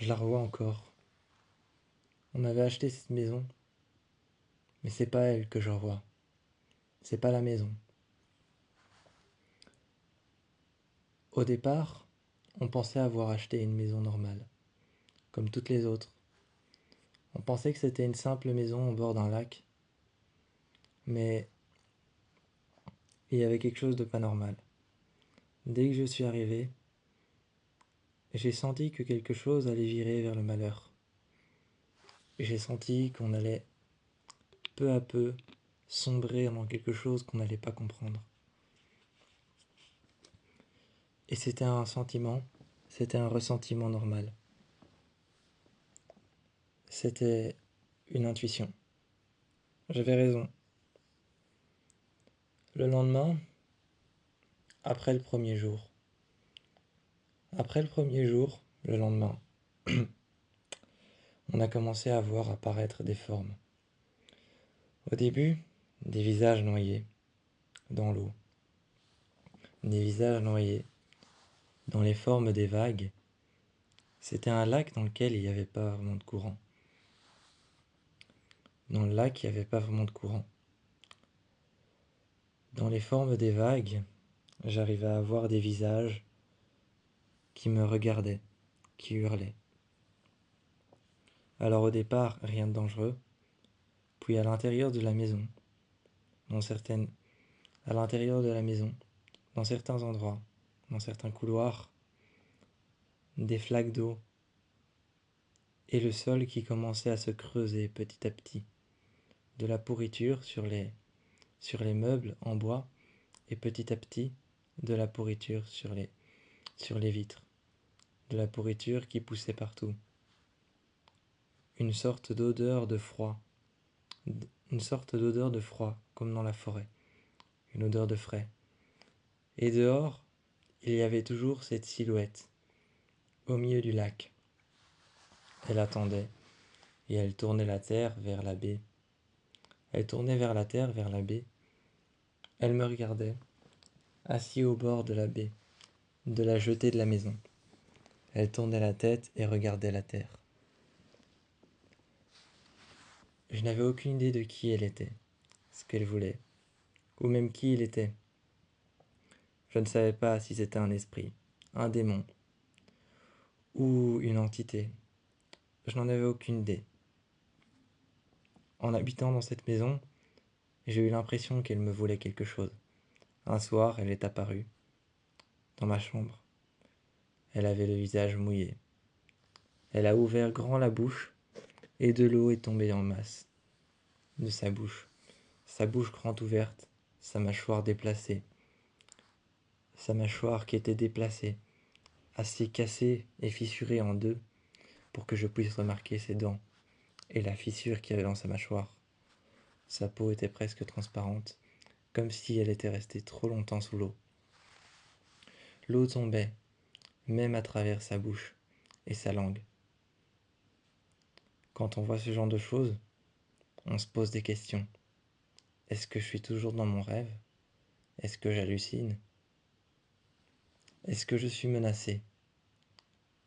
Je la revois encore. On avait acheté cette maison, mais c'est pas elle que je revois. C'est pas la maison. Au départ, on pensait avoir acheté une maison normale, comme toutes les autres. On pensait que c'était une simple maison au bord d'un lac, mais il y avait quelque chose de pas normal. Dès que je suis arrivé, j'ai senti que quelque chose allait virer vers le malheur. J'ai senti qu'on allait peu à peu sombrer dans quelque chose qu'on n'allait pas comprendre. Et c'était un ressentiment normal. C'était une intuition. J'avais raison. Le lendemain, après le premier jour, le lendemain, on a commencé à voir apparaître des formes. Au début, des visages noyés dans l'eau, des visages noyés dans les formes des vagues. C'était un lac dans lequel il n'y avait pas vraiment de courant. Dans le lac, il n'y avait pas vraiment de courant. Dans les formes des vagues, j'arrivais à voir des visages qui me regardaient, qui hurlaient. Alors au départ, rien de dangereux. Puis à l'intérieur de la maison, à l'intérieur de la maison, dans certains endroits, dans certains couloirs, des flaques d'eau et le sol qui commençait à se creuser petit à petit. De la pourriture sur les meubles en bois et petit à petit de la pourriture sur les vitres. De la pourriture qui poussait partout. Une sorte d'odeur de froid. Une sorte d'odeur de froid, comme dans la forêt. Une odeur de frais. Et dehors, il y avait toujours cette silhouette, au milieu du lac. Elle attendait, et elle tournait la terre vers la baie. Elle tournait vers la terre, vers la baie. Elle me regardait, assis au bord de la baie, de la jetée de la maison. Elle tournait la tête et regardait la terre. Je n'avais aucune idée de qui elle était, ce qu'elle voulait, ou même qui il était. Je ne savais pas si c'était un esprit, un démon, ou une entité. Je n'en avais aucune idée. En habitant dans cette maison, j'ai eu l'impression qu'elle me voulait quelque chose. Un soir, elle est apparue, dans ma chambre. Elle avait le visage mouillé. Elle a ouvert grand la bouche, et de l'eau est tombée en masse de sa bouche grande ouverte, sa mâchoire déplacée, sa mâchoire qui était déplacée, assez cassée et fissurée en deux pour que je puisse remarquer ses dents et la fissure qu'il y avait dans sa mâchoire. Sa peau était presque transparente, comme si elle était restée trop longtemps sous l'eau. L'eau tombait, même à travers sa bouche et sa langue. Quand on voit ce genre de choses, on se pose des questions. Est-ce que je suis toujours dans mon rêve? Est-ce que j'hallucine? Est-ce que je suis menacé?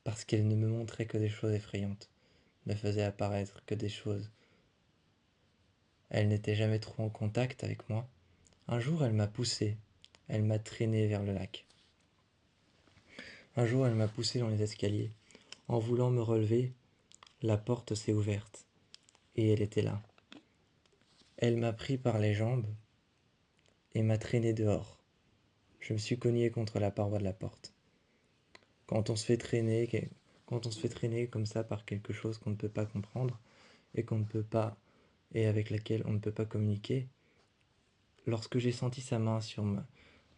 Parce qu'elle ne me montrait que des choses effrayantes, ne faisait apparaître que des choses. Elle n'était jamais trop en contact avec moi. Un jour, elle m'a poussé, elle m'a traîné vers le lac. Un jour, elle m'a poussé dans les escaliers. En voulant me relever, la porte s'est ouverte, et elle était là. Elle m'a pris par les jambes et m'a traîné dehors. Je me suis cogné contre la paroi de la porte. Quand on se fait traîner, quand on se fait traîner comme ça par quelque chose qu'on ne peut pas comprendre et qu'on ne peut pas et avec laquelle on ne peut pas communiquer, lorsque j'ai senti sa main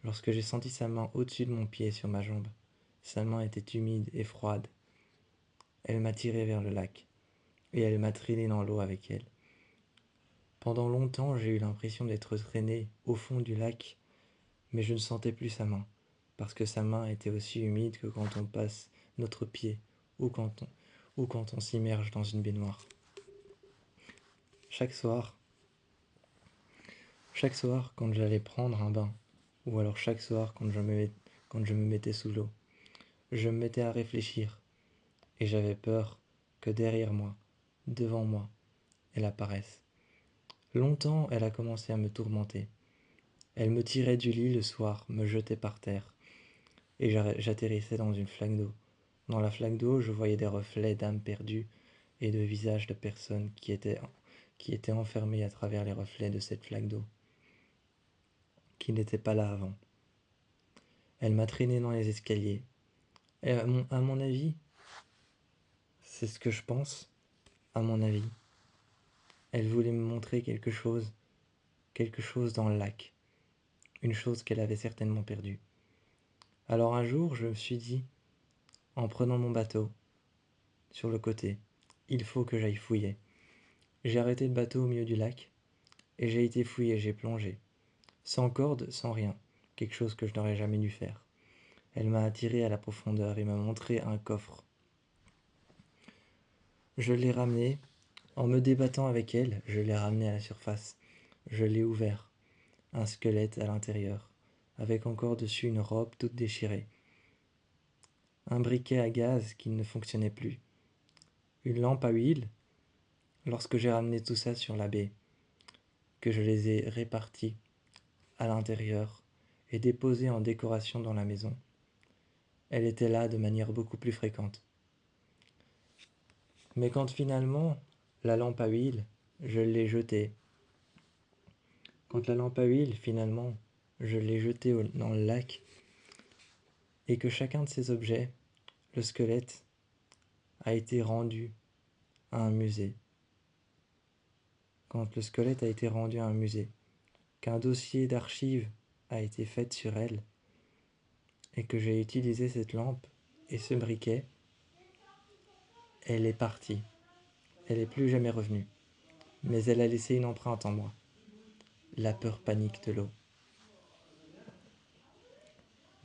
lorsque j'ai senti sa main au-dessus de mon pied sur ma jambe, sa main était humide et froide. Elle m'a tiré vers le lac et elle m'a traîné dans l'eau avec elle. Pendant longtemps, j'ai eu l'impression d'être traîné au fond du lac, mais je ne sentais plus sa main, parce que sa main était aussi humide que quand on passe notre pied ou quand on s'immerge dans une baignoire. Chaque soir, quand j'allais prendre un bain, ou alors chaque soir quand je me mettais sous l'eau, je me mettais à réfléchir et j'avais peur que derrière moi, devant moi, elle apparaisse. Longtemps, elle a commencé à me tourmenter. Elle me tirait du lit le soir, me jetait par terre, et j'atterrissais dans une flaque d'eau. Dans la flaque d'eau, je voyais des reflets d'âmes perdues et de visages de personnes qui étaient enfermées à travers les reflets de cette flaque d'eau, qui n'étaient pas là avant. Elle m'a traîné dans les escaliers. Et à mon avis, c'est ce que je pense, à mon avis. Elle voulait me montrer quelque chose dans le lac, une chose qu'elle avait certainement perdue. Alors un jour, je me suis dit, en prenant mon bateau, sur le côté, il faut que j'aille fouiller. J'ai arrêté le bateau au milieu du lac, et j'ai été fouiller, j'ai plongé. Sans corde, sans rien, quelque chose que je n'aurais jamais dû faire. Elle m'a attiré à la profondeur et m'a montré un coffre. Je l'ai ramené, en me débattant avec elle, je l'ai ramené à la surface. Je l'ai ouvert, un squelette à l'intérieur, avec encore dessus une robe toute déchirée. Un briquet à gaz qui ne fonctionnait plus. Une lampe à huile. Lorsque j'ai ramené tout ça sur la baie, que je les ai répartis à l'intérieur et déposés en décoration dans la maison, elle était là de manière beaucoup plus fréquente. Mais quand finalement, la lampe à huile, je l'ai jetée. Quand la lampe à huile, finalement, je l'ai jetée dans le lac, et que chacun de ces objets, le squelette, a été rendu à un musée. Quand le squelette a été rendu à un musée, qu'un dossier d'archives a été fait sur elle, et que j'ai utilisé cette lampe et ce briquet, elle est partie. Elle n'est plus jamais revenue. Mais elle a laissé une empreinte en moi. La peur panique de l'eau.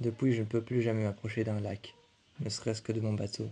Depuis, je ne peux plus jamais m'approcher d'un lac, ne serait-ce que de mon bateau.